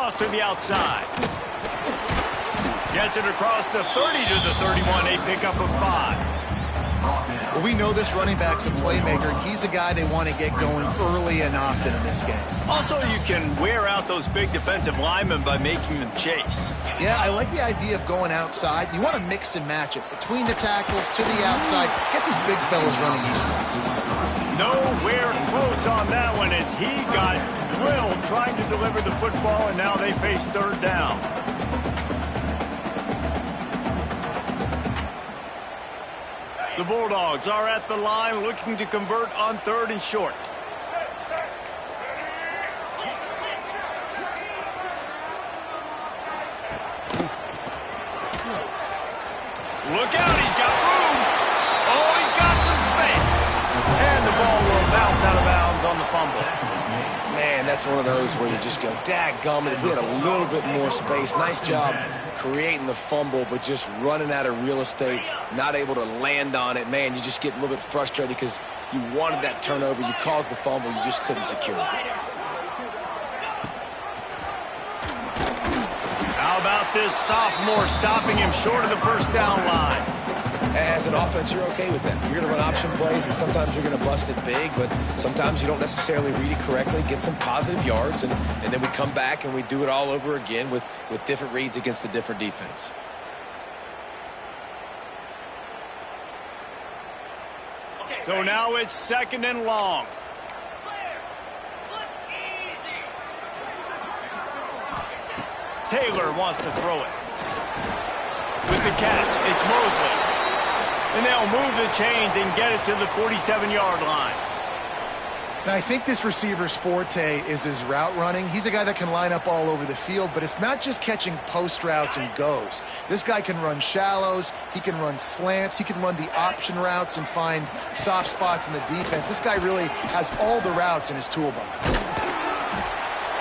toss to the outside. Gets it across the 30 to the 31, a pickup of 5. Well, we know this running back's a playmaker. He's a guy they want to get going early and often in this game. Also, you can wear out those big defensive linemen by making them chase. Yeah, I like the idea of going outside. You want to mix and match it. Between the tackles, to the outside. Get these big fellas running eastwards. Nowhere close on that one as he got drilled trying to deliver the football, and now they face third down. The Bulldogs are at the line looking to convert on 3rd and short. Look out, he's got room. Oh, he's got some space. And the ball will bounce out of bounds on the fumble. Man, that's one of those where you just go, dadgummit, if we had a little bit more space. Nice job creating the fumble, but just running out of real estate, not able to land on it. Man, you just get a little bit frustrated because you wanted that turnover. You caused the fumble. You just couldn't secure it. How about this sophomore stopping him short of the first down line? As an offense, you're okay with that. You're going to run option plays, and sometimes you're going to bust it big, but sometimes you don't necessarily read it correctly, get some positive yards, and then we come back and we do it all over again with different reads against the different defense. So now it's 2nd and long. Taylor wants to throw it. With the catch, it's Mosley. And they'll move the chains and get it to the 47-yard line. Now, I think this receiver's forte is his route running. He's a guy that can line up all over the field, but it's not just catching post routes and goes. This guy can run shallows, he can run slants, he can run the option routes and find soft spots in the defense. This guy really has all the routes in his toolbox.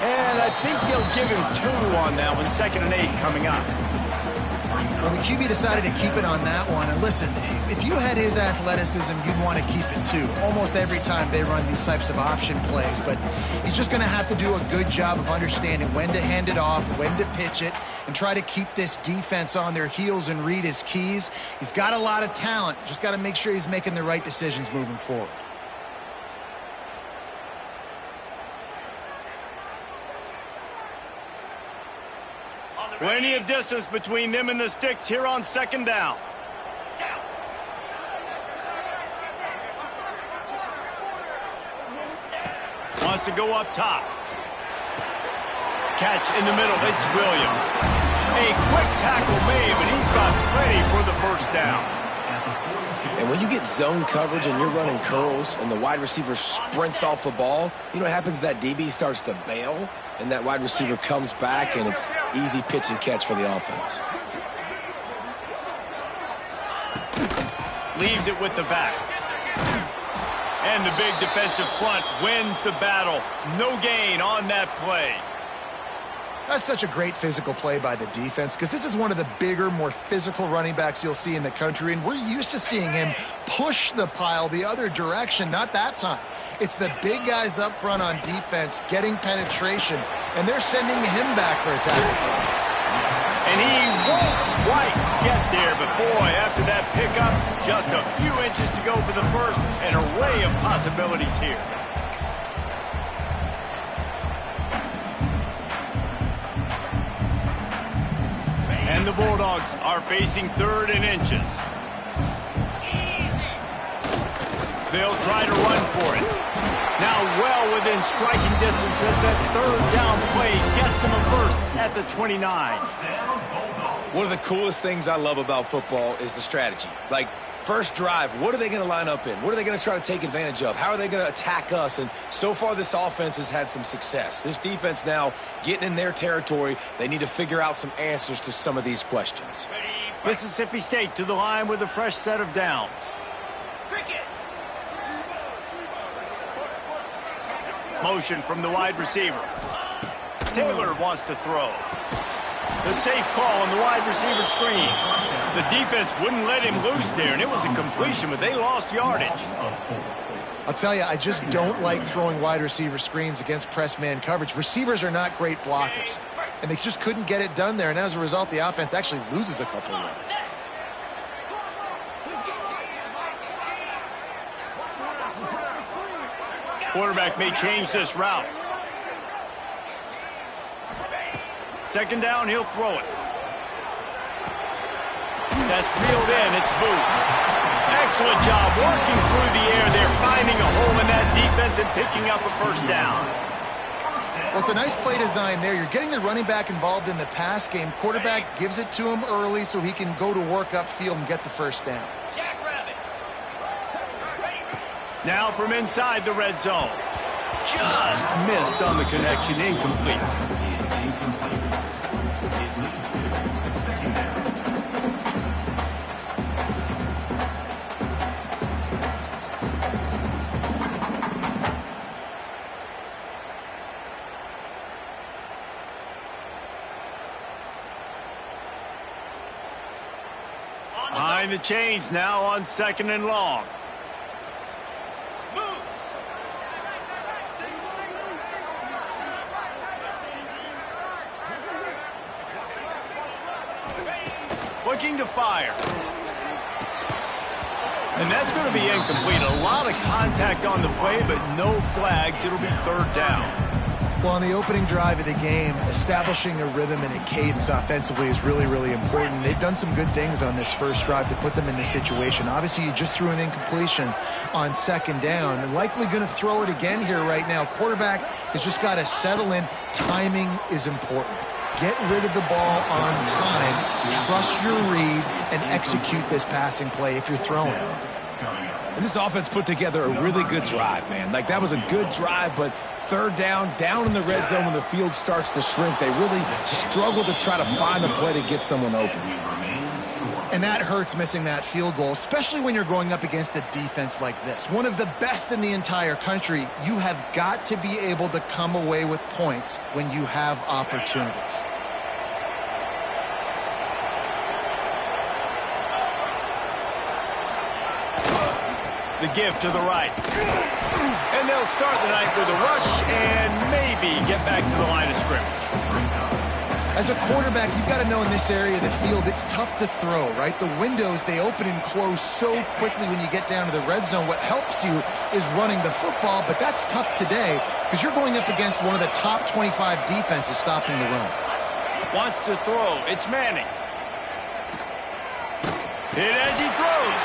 And I think they'll give him 2 on that one, 2nd and 8 coming up. Well, the QB decided to keep it on that one. And listen, if you had his athleticism, you'd want to keep it too. Almost every time they run these types of option plays. But he's just going to have to do a good job of understanding when to hand it off, when to pitch it, and try to keep this defense on their heels and read his keys. He's got a lot of talent. Just got to make sure he's making the right decisions moving forward. Plenty of distance between them and the sticks here on 2nd down. Wants to go up top. Catch in the middle. It's Williams. A quick tackle made, but he's got plenty for the first down. And when you get zone coverage and you're running curls and the wide receiver sprints off the ball, you know what happens? That DB starts to bail, and that wide receiver comes back, and it's easy pitch and catch for the offense. Leaves it with the back. And the big defensive front wins the battle. No gain on that play. That's such a great physical play by the defense because this is one of the bigger, more physical running backs you'll see in the country, and we're used to seeing him push the pile the other direction, not that time. It's the big guys up front on defense getting penetration, and they're sending him back for a tackle. And he won't quite get there, but boy, after that pickup, just a few inches to go for the first, an array of possibilities here. And the Bulldogs are facing 3rd and inches. They'll try to run for it. Now well within striking distance as that 3rd down play gets them a first at the 29. One of the coolest things I love about football is the strategy. Like, first drive, what are they going to line up in? What are they going to try to take advantage of? How are they going to attack us? And so far, this offense has had some success. This defense now getting in their territory, they need to figure out some answers to some of these questions. Mississippi State to the line with a fresh set of downs. Motion from the wide receiver. Taylor wants to throw. The safe call on the wide receiver screen. The defense wouldn't let him loose there, and it was a completion, but they lost yardage. I'll tell you, I just don't like throwing wide receiver screens against press man coverage. Receivers are not great blockers. and they just couldn't get it done there, and as a result, the offense actually loses a couple of yards. Quarterback may change this route. Second down, he'll throw it. That's reeled in. It's Booth. Excellent job working through the air there, finding a hole in that defense and picking up a first down. Well, it's a nice play design there. You're getting the running back involved in the pass game. Quarterback gives it to him early so he can go to work upfield and get the first down. Now from inside the red zone. Just missed on the connection, incomplete. Behind the chains now on 2nd and long. Looking to fire. And that's going to be incomplete. A lot of contact on the play, but no flags. It'll be 3rd down. Well, on the opening drive of the game, establishing a rhythm and a cadence offensively is really, really important. They've done some good things on this first drive to put them in this situation. Obviously, you just threw an incompletion on 2nd down. And likely going to throw it again here right now. Quarterback has just got to settle in. Timing is important. Get rid of the ball on time. Trust your read and execute this passing play if you're throwing it. And this offense put together a really good drive, man. Like, that was a good drive, but 3rd down in the red zone when the field starts to shrink, they really struggle to try to find a play to get someone open. And that hurts missing that field goal, especially when you're going up against a defense like this. One of the best in the entire country. You have got to be able to come away with points when you have opportunities. The give to the right. And they'll start the night with a rush and maybe get back to the line of scrimmage. As a quarterback, you've got to know in this area of the field, it's tough to throw, right? The windows, they open and close so quickly when you get down to the red zone. What helps you is running the football, but that's tough today because you're going up against one of the top 25 defenses stopping the run. Wants to throw. It's Manning. Hit as he throws.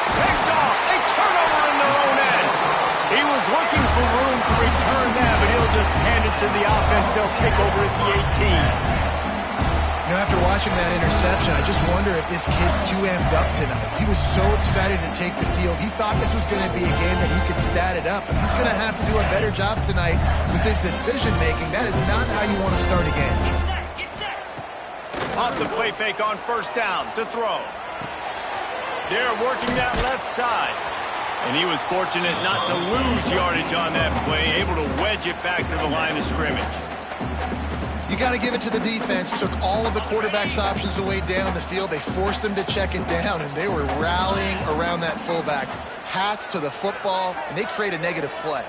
Picked off. A turnover in their own end. He was looking for room to return that, but he'll just hand it to the offense. They'll kick over at the 18. You know, after watching that interception, I just wonder if this kid's too amped up tonight. He was so excited to take the field. He thought this was going to be a game that he could stat it up, and he's going to have to do a better job tonight with his decision-making. That is not how you want to start a game. Off the play fake on 1st down to throw. They're working that left side. And he was fortunate not to lose yardage on that play, able to wedge it back to the line of scrimmage. You got to give it to the defense. Took all of the quarterback's options away down the field. They forced him to check it down, and they were rallying around that fullback. Hats to the football, and they create a negative play.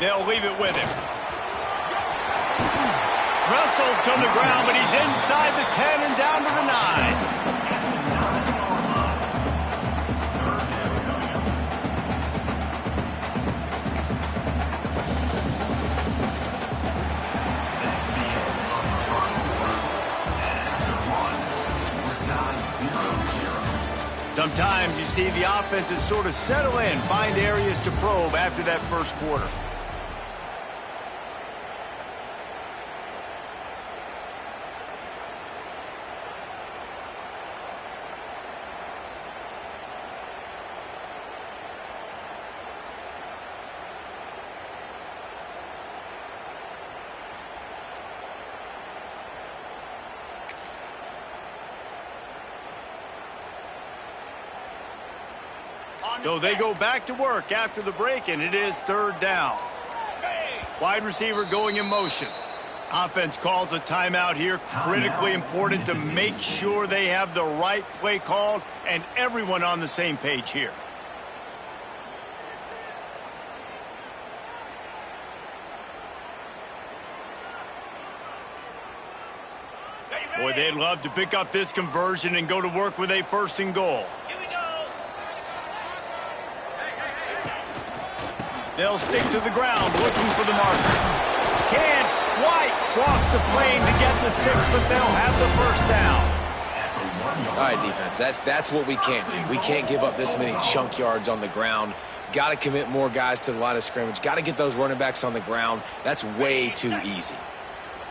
They'll leave it with him. Russell to the ground, but he's inside the 10 and down to the 9. Sometimes you see the offenses sort of settle in, find areas to probe after that first quarter. So they go back to work after the break, and it is 3rd down. Wide receiver going in motion. Offense calls a timeout here. Critically important to make sure they have the right play called and everyone on the same page here. Boy, they'd love to pick up this conversion and go to work with a 1st and goal. They'll stick to the ground looking for the marker. Can't quite cross the plane to get the 6, but they'll have the 1st down. All right, defense, that's what we can't do. We can't give up this many chunk yards on the ground. Got to commit more guys to the line of scrimmage. Got to get those running backs on the ground. That's way too easy.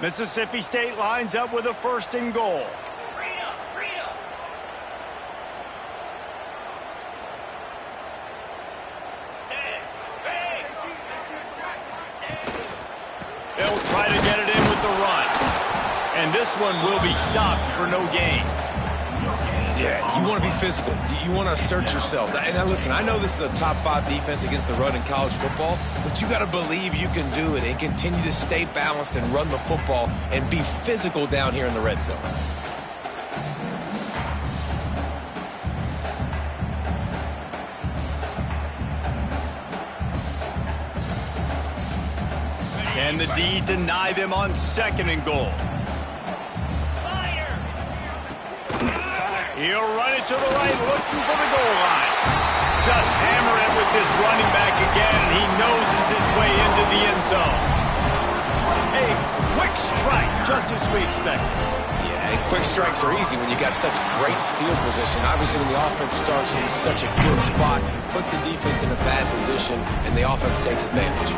Mississippi State lines up with a 1st and goal. They'll try to get it in with the run. And this one will be stopped for no gain. Yeah, you want to be physical. You want to assert yourselves. And now listen, I know this is a top 5 defense against the run in college football, but you got to believe you can do it and continue to stay balanced and run the football and be physical down here in the red zone. Can the D deny them on 2nd and goal? He'll run it to the right, looking for the goal line. Just hammer it with this running back again, and he noses his way into the end zone. A quick strike, just as we expected. Yeah, and quick strikes are easy when you got such great field position. Obviously, when the offense starts in such a good spot, puts the defense in a bad position, and the offense takes advantage.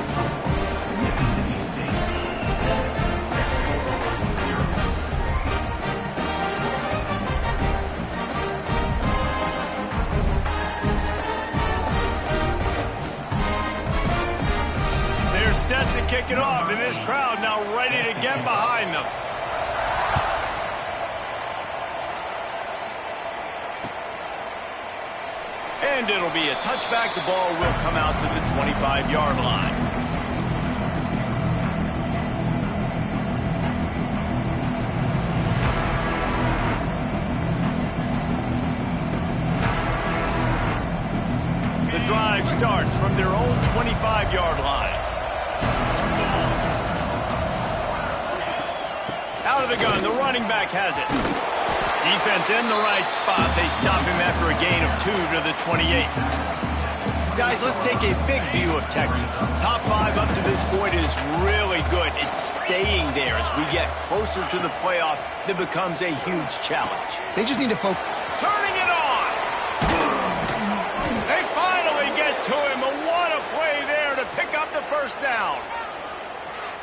Set to kick it off, and this crowd now ready to get behind them. And it'll be a touchback. The ball will come out to the 25-yard line. The drive starts from their own 25-yard line. Out of the gun, the running back has it. Defense in the right spot. They stop him after a gain of 2 to the 28. Guys, let's take a big view of Texas. Top 5 up to this point is really good. It's staying there as we get closer to the playoff. That becomes a huge challenge. They just need to focus. Turning it on! They finally get to him. And what a play there to pick up the 1st down.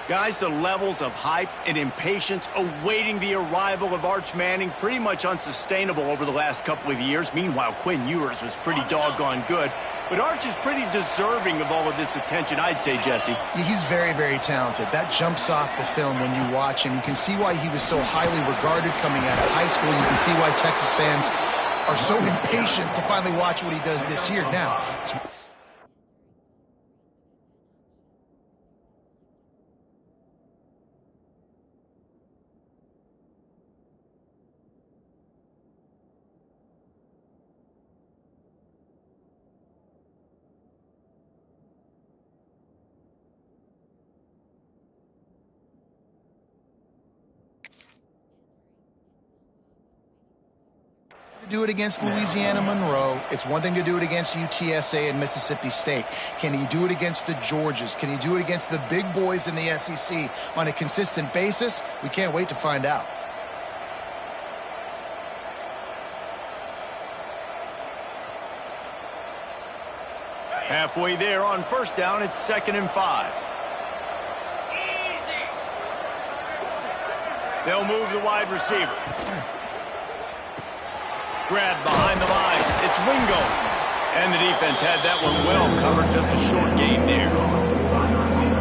Guys, the levels of hype and impatience awaiting the arrival of Arch Manning pretty much unsustainable over the last couple of years. Meanwhile, Quinn Ewers was pretty doggone good. But Arch is pretty deserving of all of this attention, I'd say, Jesse. He's very, very talented. That jumps off the film when you watch him. You can see why he was so highly regarded coming out of high school. You can see why Texas fans are so impatient to finally watch what he does this year. Now, do it against Louisiana Monroe. It's one thing to do it against UTSA and Mississippi State. Can he do it against the Georgias? Can he do it against the big boys in the SEC on a consistent basis? We can't wait to find out. Halfway there on 1st down, it's 2nd and 5. They'll move the wide receiver. Grab behind the line. It's Wingo. And the defense had that one well covered. Just a short game there.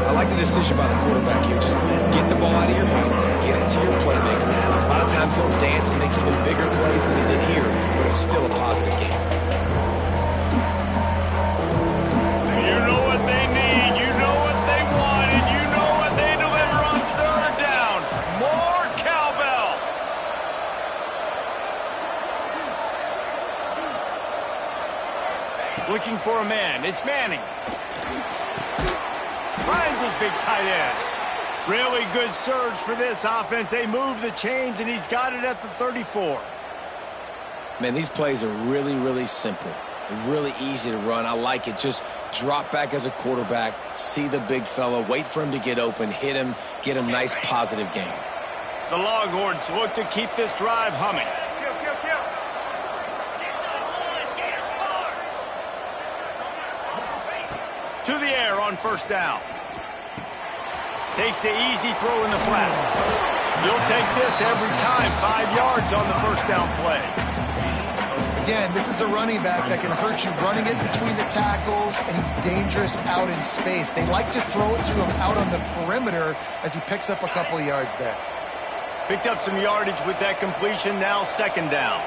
I like the decision by the quarterback here. Just get the ball out of your hands. Get it to your playmaker. A lot of times he'll dance and make even bigger plays than he did here, but it's still a positive game. You know what they need. You know what they want. And you know what they deliver on 3rd down. More cowbell. Looking for a man. It's Manning. Finds his big tight end. Really good surge for this offense. They move the chains, and he's got it at the 34. Man, these plays are really, really simple. They're really easy to run. I like it. Just drop back as a quarterback, see the big fella, wait for him to get open, hit him, get him nice positive gain. The Longhorns look to keep this drive humming. To the air on first down. Takes the easy throw in the flat. He'll take this every time. 5 yards on the first down play. Again, this is a running back that can hurt you running it between the tackles, and he's dangerous out in space. They like to throw it to him out on the perimeter as he picks up a couple of yards there. Picked up some yardage with that completion. Now second down.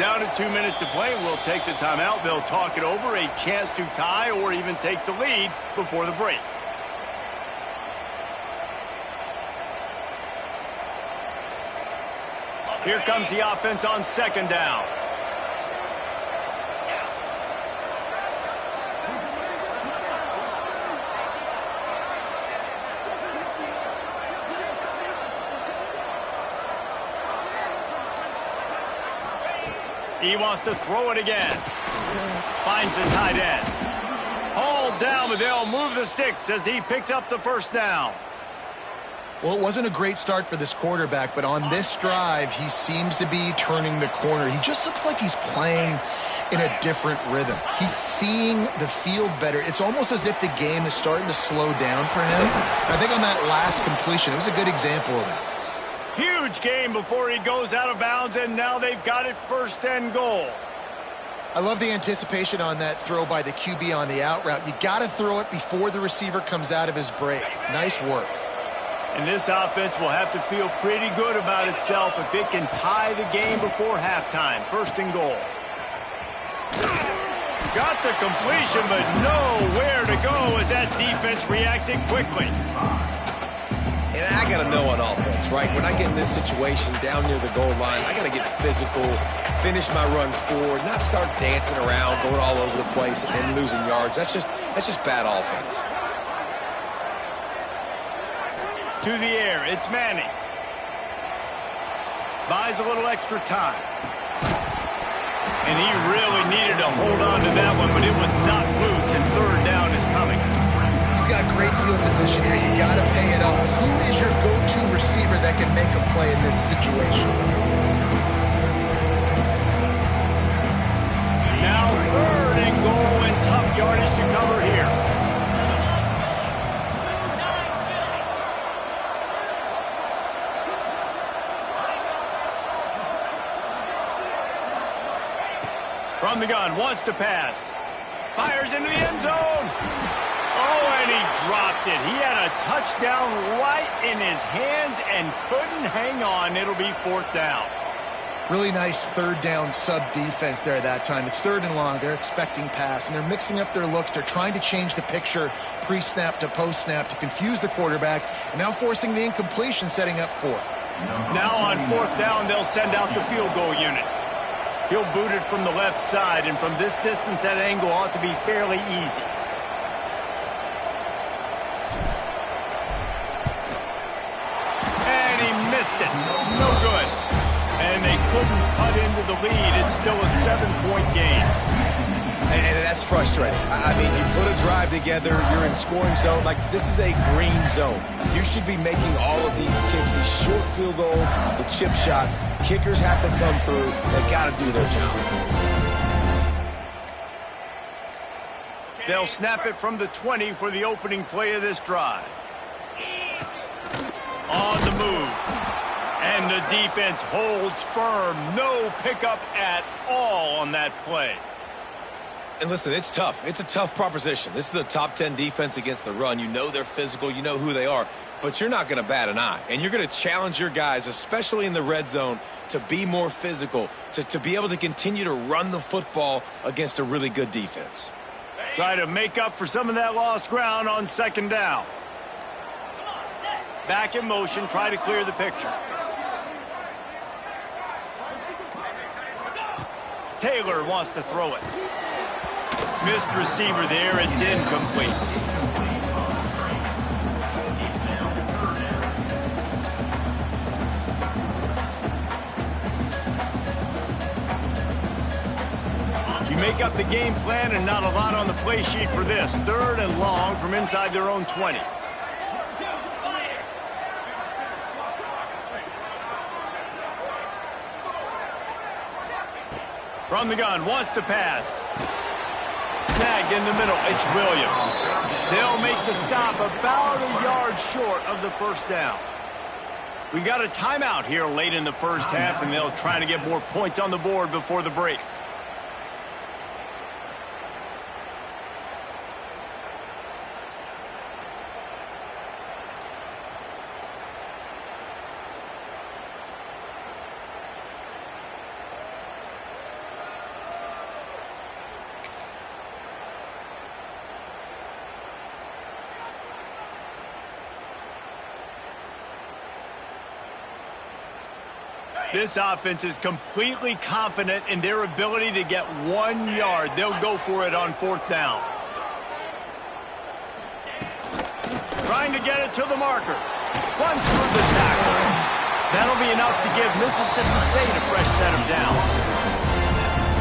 Down to 2 minutes to play. We'll take the timeout. They'll talk it over. A chance to tie or even take the lead before the break. Here comes the offense on second down. He wants to throw it again. Finds the tight end. Hauled down, but they'll move the sticks as he picks up the first down. Well, it wasn't a great start for this quarterback, but on this drive, he seems to be turning the corner. He just looks like he's playing in a different rhythm. He's seeing the field better. It's almost as if the game is starting to slow down for him. I think on that last completion, it was a good example of that. Huge game before he goes out of bounds, and now they've got it first and goal. I love the anticipation on that throw by the QB on the out route. You got to throw it before the receiver comes out of his break. Nice work. And this offense will have to feel pretty good about itself if it can tie the game before halftime. First and goal. Got the completion, but nowhere to go as that defense reacted quickly. And I got to know on offense, right? When I get in this situation down near the goal line, I got to get physical, finish my run forward, not start dancing around, going all over the place, and losing yards. That's just bad offense. To the air, it's Manning. Buys a little extra time. And he really needed to hold on to that one, but it was not loose, and third down is coming. You got great field position here. You got to pay it off. Who is your go-to receiver that can make a play in this situation? Now third and goal, and tough yardage to cover here. From the gun, wants to pass. Fires into the end zone. Oh, and he dropped it. He had a touchdown right in his hands and couldn't hang on. It'll be fourth down. Really nice third down sub defense there at that time. It's third and long. They're expecting pass, and they're mixing up their looks. They're trying to change the picture pre-snap to post-snap to confuse the quarterback, and now forcing the incompletion, setting up fourth. Now on fourth down, they'll send out the field goal unit. He'll boot it from the left side, and from this distance, that angle ought to be fairly easy. And he missed it. No good. And they couldn't cut into the lead. It's still a 7-point game. And that's frustrating. I mean, you put a drive together, you're in scoring zone. Like, this is a green zone. You should be making all of these kicks, these short field goals, the chip shots. Kickers have to come through. They got to do their job. They'll snap it from the 20 for the opening play of this drive. On the move. And the defense holds firm. No pickup at all on that play. And listen, it's tough. It's a tough proposition. This is a top 10 defense against the run. You know they're physical. You know who they are. But you're not going to bat an eye. And you're going to challenge your guys, especially in the red zone, to be more physical, to be able to continue to run the football against a really good defense. Try to make up for some of that lost ground on second down. Back in motion, try to clear the picture. Taylor wants to throw it. Missed receiver there, it's incomplete. make up the game plan and not a lot on the play sheet for this. 3rd and long from inside their own 20. From the gun, wants to pass. Snagged in the middle, it's Williams. They'll make the stop about a yard short of the first down. We got a timeout here late in the first half, and they'll try to get more points on the board before the break. This offense is completely confident in their ability to get 1 yard. They'll go for it on 4th down. Trying to get it to the marker. Runs through the tackle. That'll be enough to give Mississippi State a fresh set of downs.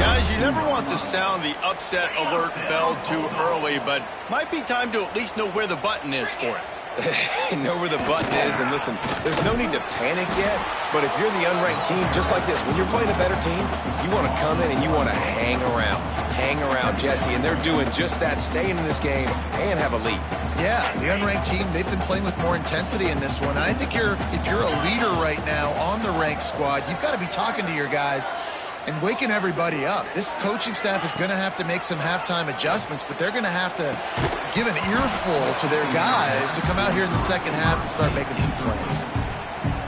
Guys, you never want to sound the upset alert bell too early, but might be time to at least know where the button is for it. Know where the button is, and listen, there's no need to panic yet, but if you're the unranked team, just like this, when you're playing a better team, you want to come in and you want to hang around Jesse, and they're doing just that, staying in this game and have a lead. Yeah, the unranked team, they've been playing with more intensity in this one. And I think if you're a leader right now on the ranked squad, you've got to be talking to your guys and waking everybody up. This coaching staff is going to have to make some halftime adjustments, but they're going to have to give an earful to their guys to come out here in the second half and start making some plays.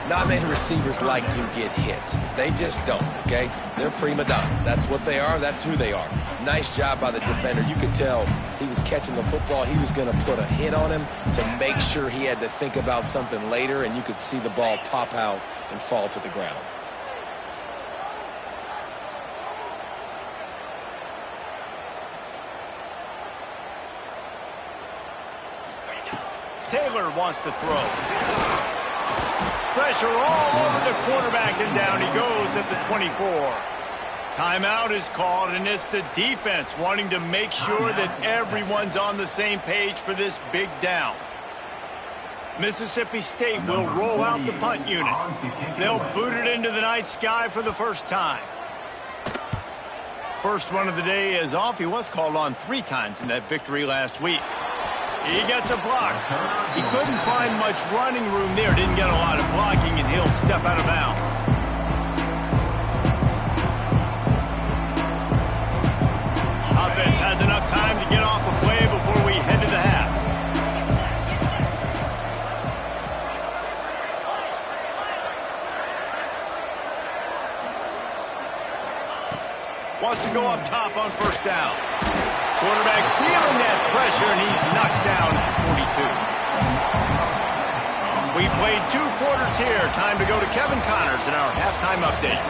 Not many receivers like to get hit. They just don't, okay? They're prima donnas. That's what they are. That's who they are. Nice job by the defender. You could tell he was catching the football. He was going to put a hit on him to make sure he had to think about something later, and you could see the ball pop out and fall to the ground. Taylor wants to throw. Pressure all over the quarterback, and down he goes at the 24. Timeout is called, and it's the defense wanting to make sure that everyone's on the same page for this big down. Mississippi State will roll out the punt unit. They'll boot it into the night sky for the first time. First one of the day is off. He was called on 3 times in that victory last week. He gets a block. He couldn't find much running room there. Didn't get a lot of blocking, and he'll step out of bounds. Offense has enough time to get off a play before we head to the half. Wants to go up top on first down. Quarterback feeling that pressure, and he's knocked down at 42. We've played 2 quarters here. Time to go to Kevin Connors in our halftime update.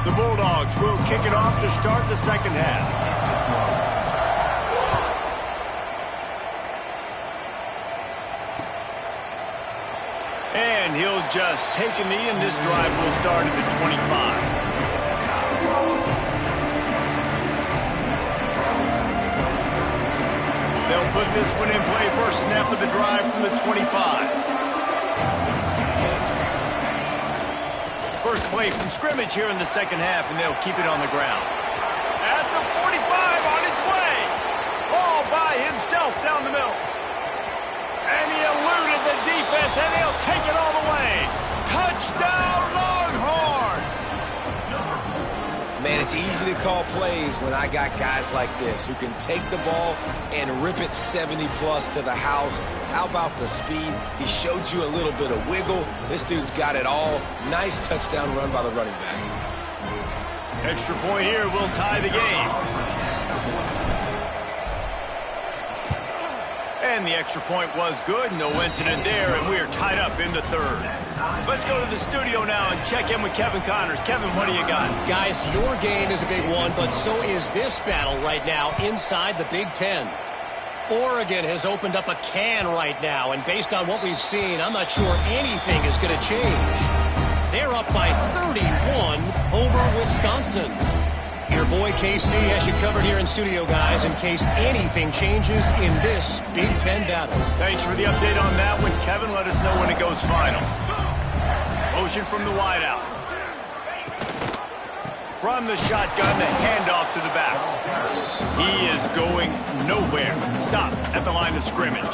The Bulldogs will kick it off to start the second half. And he'll just take a knee, and this drive will start at the 25. They'll put this one in play. First snap of the drive from the 25. First play from scrimmage here in the second half, and they'll keep it on the ground. At the 45, on his way. All by himself down the middle. And he eluded the defense, and he'll take it all the way. Touchdown, Longhorns! Man, it's easy to call plays when I got guys like this who can take the ball and rip it 70-plus to the house. How about the speed? He showed you a little bit of wiggle. This dude's got it all. Nice touchdown run by the running back. Extra point here will tie the game. And the extra point was good. No incident there, and we're tied up in the third. Let's go to the studio now and check in with Kevin Connors. Kevin, what do you got? Guys, your game is a big one, but so is this battle right now inside the Big Ten. Oregon has opened up a can right now, and based on what we've seen, I'm not sure anything is going to change. They're up by 31 over Wisconsin. Your boy KC has you covered here in studio, guys, in case anything changes in this Big Ten battle. Thanks for the update on that one, Kevin. Let us know when it goes final. Motion from the wideout. From the shotgun, the handoff to the back. He is going nowhere. Stop at the line of scrimmage.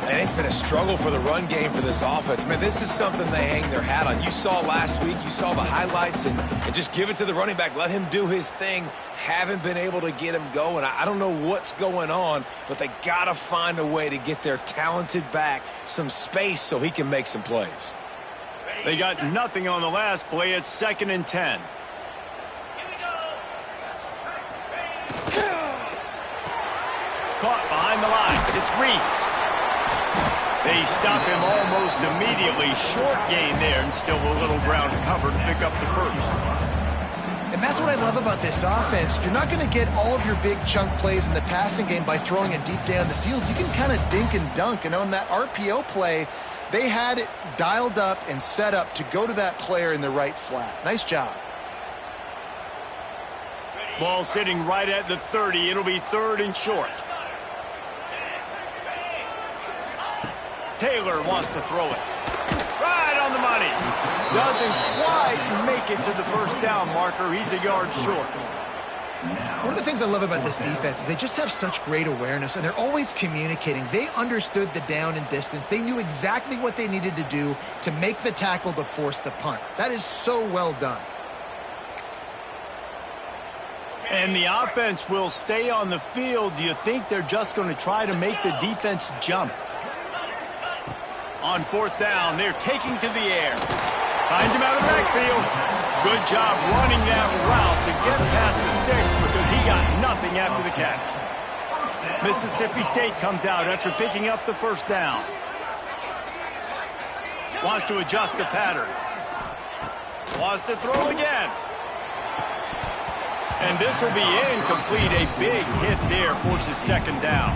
And it's been a struggle for the run game for this offense. Man, this is something they hang their hat on. You saw last week, you saw the highlights, and just give it to the running back. Let him do his thing. Haven't been able to get him going. I don't know what's going on, but they got to find a way to get their talented back some space so he can make some plays. They got nothing on the last play. It's 2nd and 10. Caught behind the line. It's Reese. They stop him almost immediately. Short gain there, and still a little ground cover to pick up the first. And that's what I love about this offense. You're not going to get all of your big chunk plays in the passing game by throwing it deep down the field. You can kind of dink and dunk. And on that RPO play, they had it dialed up and set up to go to that player in the right flat. Nice job. Ball sitting right at the 30. It'll be 3rd and short. Taylor wants to throw it. Right on the money. Doesn't quite make it to the first down marker. He's a yard short. One of the things I love about this defense is they just have such great awareness, and they're always communicating. They understood the down and distance. They knew exactly what they needed to do to make the tackle to force the punt. That is so well done. And the offense will stay on the field. Do you think they're just going to try to make the defense jump? On 4th down, they're taking to the air. Finds him out of the backfield. Good job running that route to get past the sticks because he got nothing after the catch. Mississippi State comes out after picking up the first down. Wants to adjust the pattern. Wants to throw again. And this will be incomplete. A big hit there forces 2nd down.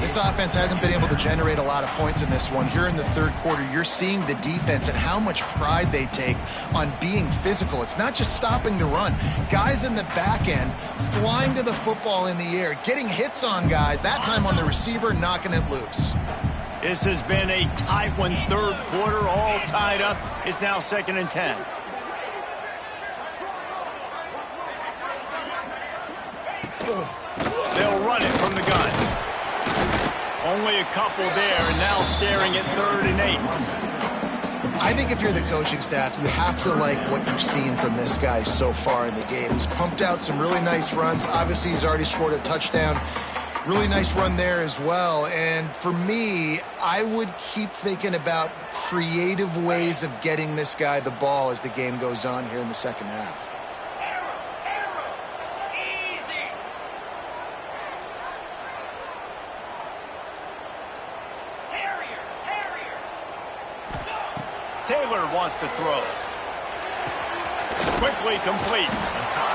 This offense hasn't been able to generate a lot of points in this one. Here in the 3rd quarter, you're seeing the defense and how much pride they take on being physical. It's not just stopping the run. Guys in the back end flying to the football in the air, getting hits on guys, that time on the receiver, knocking it loose. This has been a tight one. 3rd quarter, all tied up. It's now 2nd and 10. They'll run it from the gun. Only a couple there, and now staring at 3rd and 8. I think if you're the coaching staff, you have to like what you've seen from this guy so far in the game. He's pumped out some really nice runs. Obviously, he's already scored a touchdown. Really nice run there as well. And for me, I would keep thinking about creative ways of getting this guy the ball as the game goes on here in the 2nd half. Taylor wants to throw. Quickly complete.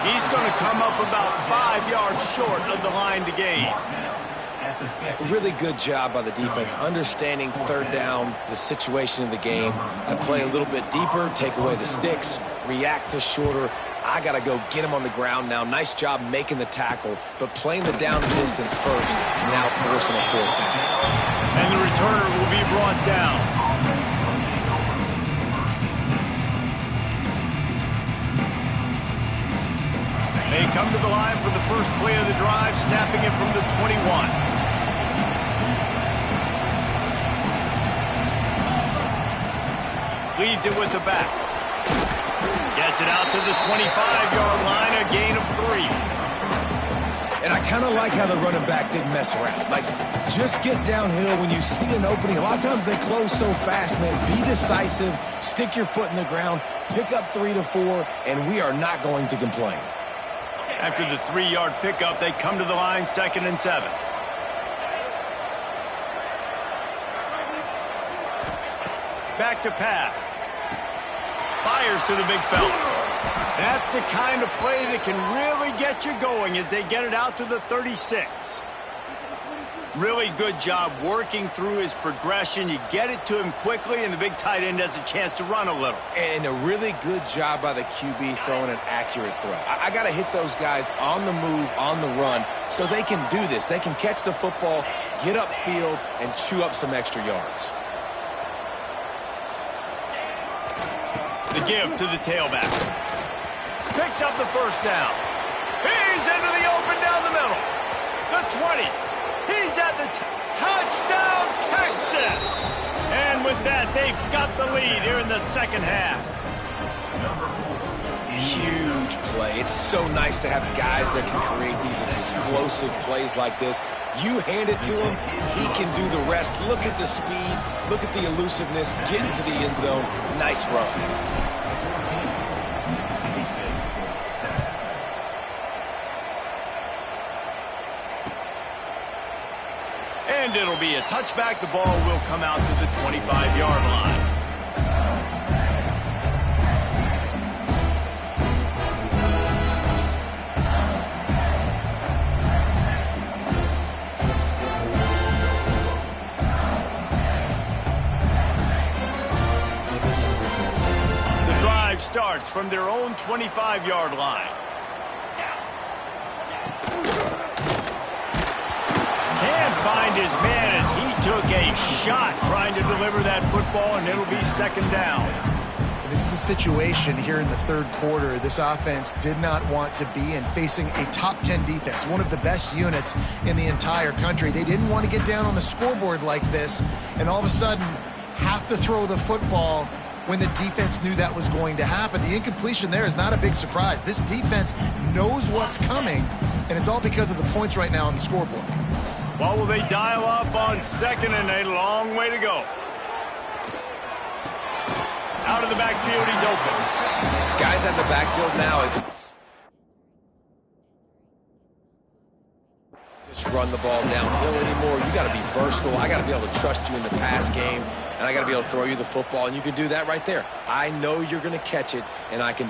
He's going to come up about 5 yards short of the line to gain. Really good job by the defense, understanding 3rd down, the situation of the game. I play a little bit deeper, take away the sticks, react to shorter. I got to go get him on the ground now. Nice job making the tackle, but playing the down distance first, and now forcing a 4th down. And the returner will be brought down. They come to the line for the first play of the drive, snapping it from the 21. Leaves it with the back. Gets it out to the 25-yard line, a gain of 3. And I kind of like how the running back didn't mess around. Like, just get downhill when you see an opening. A lot of times they close so fast, man. Be decisive, stick your foot in the ground, pick up 3 to 4, and we are not going to complain. After the 3-yard pickup, they come to the line, 2nd and 7. back to pass. Fires to the big fella. That's the kind of play that can really get you going as they get it out to the 36. Really good job working through his progression. You get it to him quickly, and the big tight end has a chance to run a little. And a really good job by the QB throwing an accurate throw. I got to hit those guys on the move, on the run, so they can do this. They can catch the football, get upfield, and chew up some extra yards. The give to the tailback. Picks up the first down. He's into the open down the middle. The 20. He's at the touchdown, Texas! And with that, they've got the lead here in the second half. Huge play. It's so nice to have guys that can create these explosive plays like this. You hand it to him, he can do the rest. Look at the speed, look at the elusiveness, get into the end zone. Nice run. And it'll be a touchback. The ball will come out to the 25-yard line. The drive starts from their own 25-yard line. Find his man as he took a shot trying to deliver that football, and it'll be second down. This is a situation here in the third quarter this offense did not want to be in, facing a top 10 defense, one of the best units in the entire country. They didn't want to get down on the scoreboard like this and all of a sudden have to throw the football when the defense knew that was going to happen. The incompletion there is not a big surprise. This defense knows what's coming, and it's all because of the points right now on the scoreboard. Well, will they dial up on second, and a long way to go. Out of the backfield, he's open. Guys at the backfield now, it's just run the ball downhill anymore. You got to be versatile. I got to be able to trust you in the pass game, and I got to be able to throw you the football, and you can do that right there. I know you're going to catch it, and I can